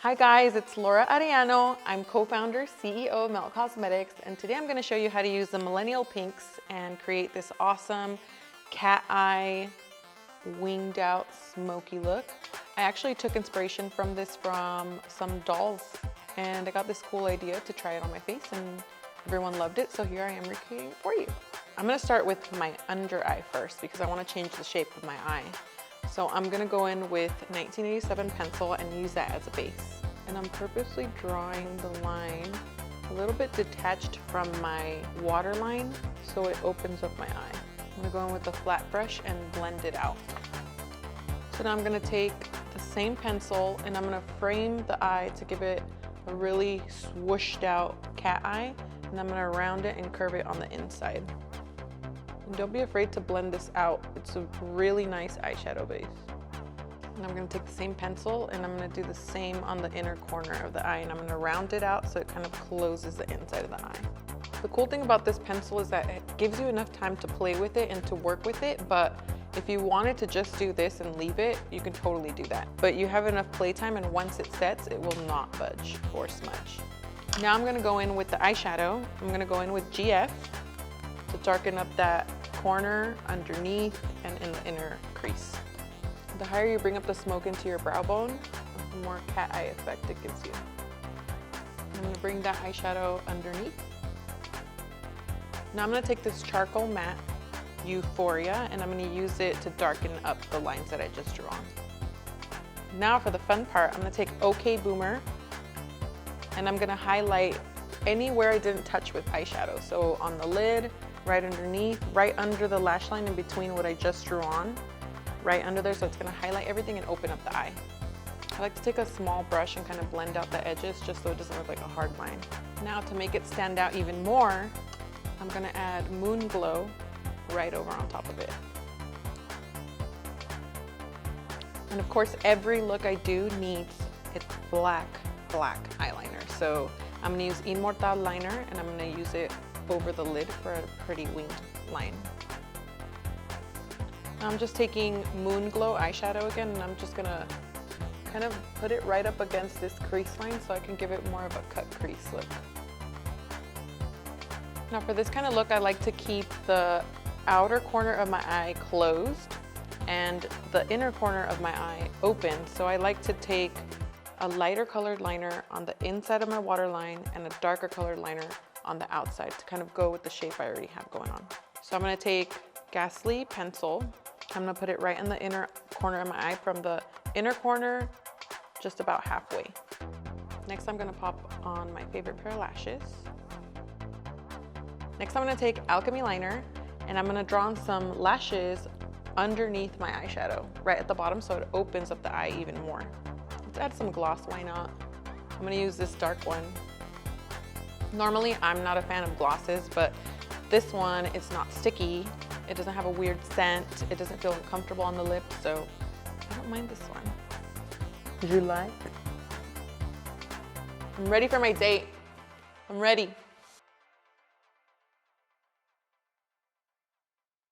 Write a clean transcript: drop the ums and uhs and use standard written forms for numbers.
Hi guys, it's Laura Arellano. I'm co-founder, CEO of Melt Cosmetics, and today I'm gonna show you how to use the Millennial Pinks and create this awesome cat eye, winged out, smoky look. I actually took inspiration from this from some dolls, and I got this cool idea to try it on my face, and everyone loved it, so here I am recreating it for you. I'm gonna start with my under eye first because I wanna change the shape of my eye. So I'm gonna go in with 1987 pencil and use that as a base. And I'm purposely drawing the line a little bit detached from my waterline so it opens up my eye. I'm gonna go in with a flat brush and blend it out. So now I'm gonna take the same pencil and I'm gonna frame the eye to give it a really swooshed out cat eye. And I'm gonna round it and curve it on the inside. And don't be afraid to blend this out. It's a really nice eyeshadow base. And I'm gonna take the same pencil and I'm gonna do the same on the inner corner of the eye, and I'm gonna round it out so it kind of closes the inside of the eye. The cool thing about this pencil is that it gives you enough time to play with it and to work with it, but if you wanted to just do this and leave it, you can totally do that. But you have enough playtime, and once it sets, it will not budge or smudge. Now I'm gonna go in with the eyeshadow. I'm gonna go in with GF to darken up that corner, underneath, and in the inner crease. The higher you bring up the smoke into your brow bone, the more cat eye effect it gives you. I'm gonna bring that eyeshadow underneath. Now I'm gonna take this charcoal matte Euphoria and I'm gonna use it to darken up the lines that I just drew on. Now for the fun part, I'm gonna take OK Boomer and I'm gonna highlight anywhere I didn't touch with eyeshadow. So on the lid, right underneath, right under the lash line in between what I just drew on, right under there, so it's gonna highlight everything and open up the eye. I like to take a small brush and kind of blend out the edges just so it doesn't look like a hard line. Now to make it stand out even more, I'm gonna add Moon Glow right over on top of it. And of course, every look I do needs its black eyeliner. So I'm gonna use Immortal liner and I'm gonna use it over the lid for a pretty winged line. I'm just taking Moon Glow eyeshadow again, and I'm just gonna kind of put it right up against this crease line so I can give it more of a cut crease look. Now for this kind of look, I like to keep the outer corner of my eye closed and the inner corner of my eye open. So I like to take a lighter colored liner on the inside of my waterline and a darker colored liner on the outside to kind of go with the shape I already have going on. So I'm gonna take Ghastly pencil. I'm gonna put it right in the inner corner of my eye from the inner corner just about halfway. Next, I'm gonna pop on my favorite pair of lashes. Next, I'm gonna take Alchemy liner and I'm gonna draw on some lashes underneath my eyeshadow, right at the bottom, so it opens up the eye even more. Let's add some gloss, why not? I'm gonna use this dark one. Normally, I'm not a fan of glosses, but this one is not sticky. It doesn't have a weird scent. It doesn't feel uncomfortable on the lips, so I don't mind this one. Did you like? I'm ready for my date. I'm ready.